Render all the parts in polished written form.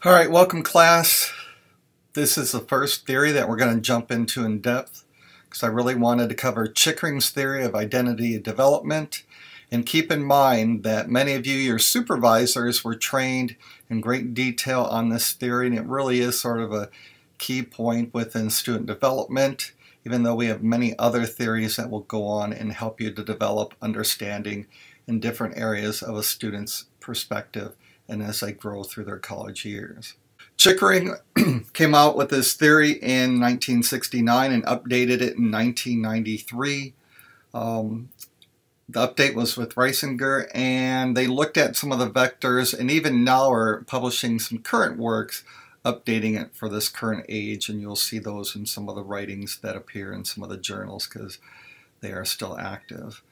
All right, welcome class. This is the first theory that we're going to jump into in depth because I really wanted to cover Chickering's theory of identity development. And keep in mind that many of you, your supervisors, were trained in great detail on this theory, and it really is sort of a key point within student development, even though we have many other theories that will go on and help you to develop understanding in different areas of a student's perspective and as they grow through their college years. Chickering came out with this theory in 1969 and updated it in 1993. The update was with Reisinger, and they looked at some of the vectors, and even now are publishing some current works updating it for this current age, and you'll see those in some of the writings that appear in some of the journals because they are still active.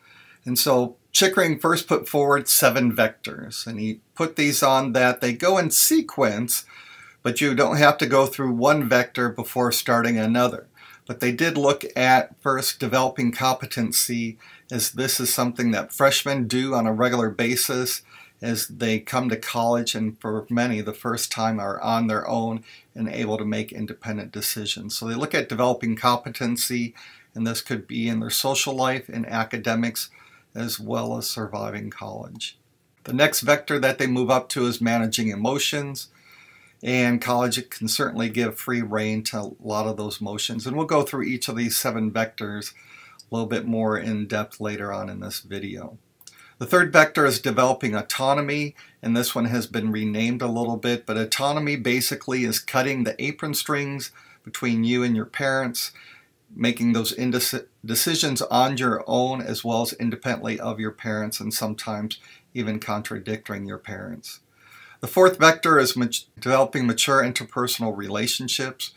And so Chickering first put forward 7 vectors, and he put these on that they go in sequence, but you don't have to go through one vector before starting another. But they did look at first developing competency, as this is something that freshmen do on a regular basis as they come to college, and for many the first time are on their own and able to make independent decisions. So they look at developing competency, and this could be in their social life and academics as well as surviving college. The next vector that they move up to is managing emotions, and college can certainly give free rein to a lot of those emotions, and we'll go through each of these 7 vectors a little bit more in depth later on in this video. The third vector is developing autonomy, and this one has been renamed a little bit, but autonomy basically is cutting the apron strings between you and your parents, making those decisions on your own as well as independently of your parents, and sometimes even contradicting your parents. The fourth vector is developing mature interpersonal relationships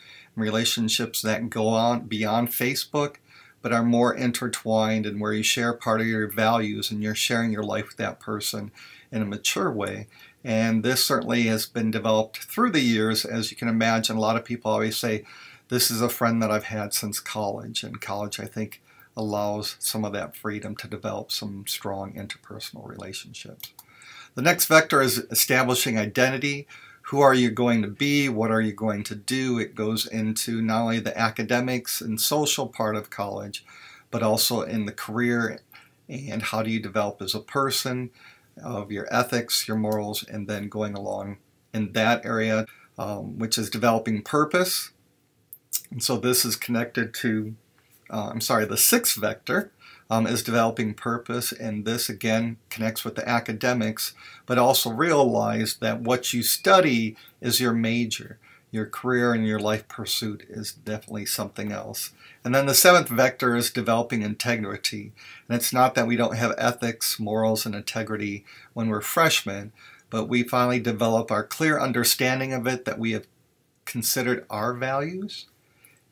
that go on beyond Facebook but are more intertwined, and where you share part of your values and you're sharing your life with that person in a mature way. And this certainly has been developed through the years. As you can imagine, a lot of people always say, this is a friend that I've had since college, and college, I think, allows some of that freedom to develop some strong interpersonal relationships. The next vector is establishing identity. Who are you going to be? What are you going to do? It goes into not only the academics and social part of college, but also in the career, and how do you develop as a person, of your ethics, your morals, and then going along in that area, which is developing purpose. And so this is connected to, the sixth vector is developing purpose, and this again connects with the academics, but also realize that what you study is your major. Your career and your life pursuit is definitely something else. And then the seventh vector is developing integrity. And it's not that we don't have ethics, morals, and integrity when we're freshmen, but we finally develop our clear understanding of it, that we have considered our values.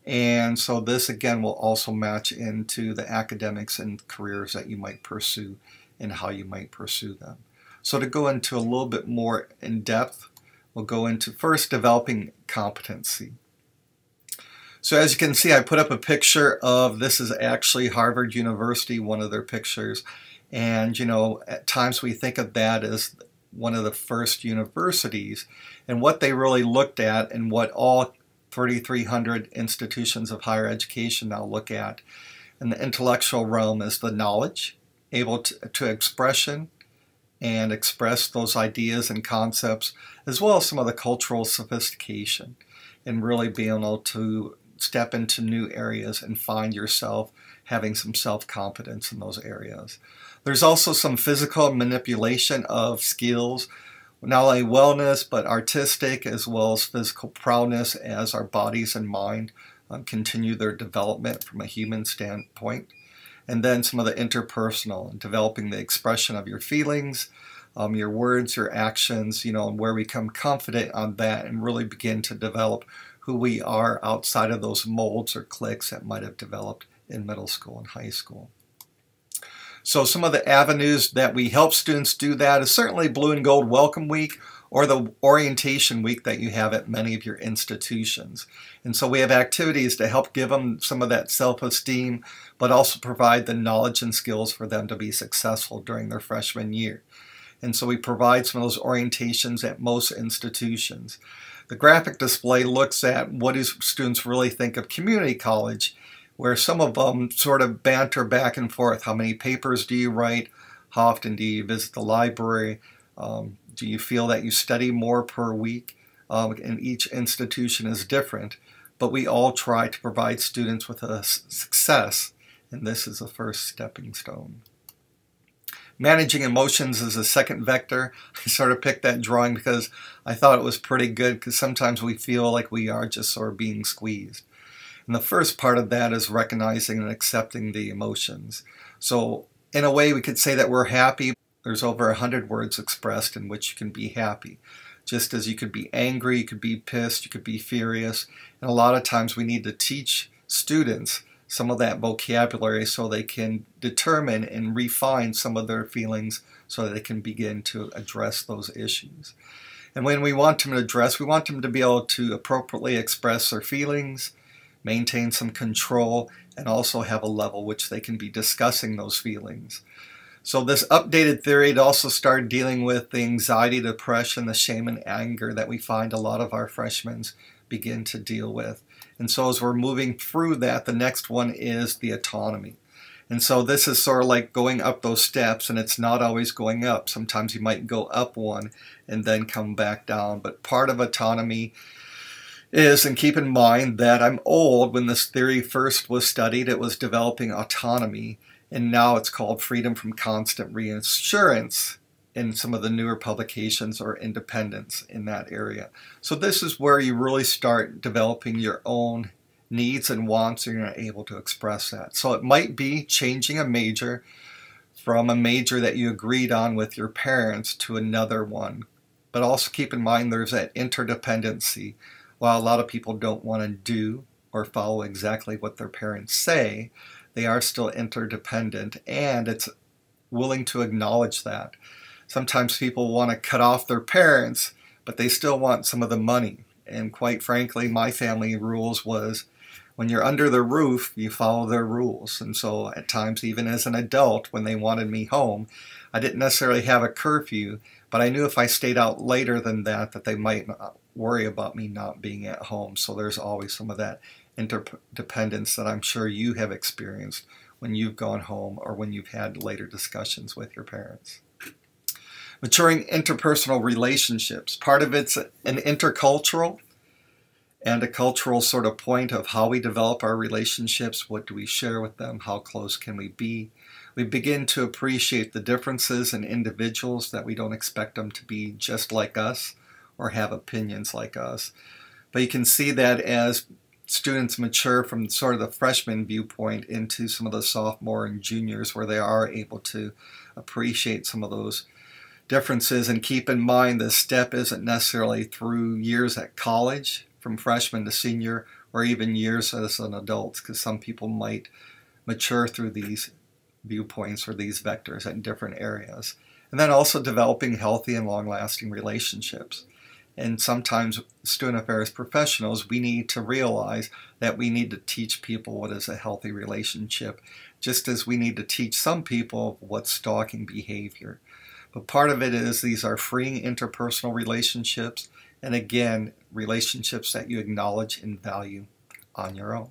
And so this again will also match into the academics and careers that you might pursue and how you might pursue them. So to go into a little bit more in depth, we'll go into first developing competency. So as you can see, I put up a picture of, this is actually Harvard University, one of their pictures. And you know, at times we think of that as one of the first universities, and what they really looked at, and what all 3,300 institutions of higher education now look at in the intellectual realm, is the knowledge, able to expression and express those ideas and concepts, as well as some of the cultural sophistication, and really being able to step into new areas and find yourself having some self-confidence in those areas. There's also some physical manipulation of skills, not only wellness, but artistic as well as physical prowess, as our bodies and mind continue their development from a human standpoint. And then some of the interpersonal, developing the expression of your feelings, your words, your actions, you know, and where we become confident on that and really begin to develop who we are outside of those molds or cliques that might have developed in middle school and high school. So some of the avenues that we help students do that is certainly Blue and Gold Welcome Week, or the orientation week that you have at many of your institutions. And so we have activities to help give them some of that self-esteem, but also provide the knowledge and skills for them to be successful during their freshman year. And so we provide some of those orientations at most institutions. The graphic display looks at what do students really think of community college, where some of them sort of banter back and forth. How many papers do you write? How often do you visit the library? Do you feel that you study more per week? And each institution is different, but we all try to provide students with a success, and this is the first stepping stone. Managing emotions is a second vector. I sort of picked that drawing because I thought it was pretty good, because sometimes we feel like we are just sort of being squeezed. And the first part of that is recognizing and accepting the emotions. So in a way we could say that we're happy. There's over 100 words expressed in which you can be happy. Just as you could be angry, you could be pissed, you could be furious. And a lot of times we need to teach students some of that vocabulary so they can determine and refine some of their feelings so that they can begin to address those issues. And when we want them to address, we want them to be able to appropriately express their feelings, maintain some control, and also have a level which they can be discussing those feelings. So this updated theory also started dealing with the anxiety, depression, the shame, and anger that we find a lot of our freshmen begin to deal with. And so as we're moving through that, the next one is the autonomy. And so this is sort of like going up those steps, and it's not always going up. Sometimes you might go up one and then come back down. But part of autonomy is, and keep in mind that I'm old, when this theory first was studied, it was developing autonomy. And now it's called freedom from constant reassurance in some of the newer publications, or independence in that area. So this is where you really start developing your own needs and wants, and you're not able to express that. So it might be changing a major from a major that you agreed on with your parents to another one. But also keep in mind there's that interdependency. While a lot of people don't want to do or follow exactly what their parents say, they are still interdependent, and it's willing to acknowledge that. Sometimes people want to cut off their parents, but they still want some of the money. And quite frankly, my family rules was, when you're under the roof, you follow their rules. And so at times, even as an adult, when they wanted me home, I didn't necessarily have a curfew, but I knew if I stayed out later than that, that they might not worry about me not being at home. So there's always some of that interdependence that I'm sure you have experienced when you've gone home or when you've had later discussions with your parents. Maturing interpersonal relationships. Part of it's an intercultural and a cultural sort of point of how we develop our relationships. What do we share with them? How close can we be? We begin to appreciate the differences in individuals, that we don't expect them to be just like us or have opinions like us. But you can see that as students mature from sort of the freshman viewpoint into some of the sophomore and juniors, where they are able to appreciate some of those differences. And keep in mind, this step isn't necessarily through years at college, from freshman to senior, or even years as an adult, because some people might mature through these viewpoints or these vectors in different areas. And then also developing healthy and long-lasting relationships. And sometimes student affairs professionals, we need to realize that we need to teach people what is a healthy relationship, just as we need to teach some people what's stalking behavior. But part of it is these are freeing interpersonal relationships, and again, relationships that you acknowledge and value on your own.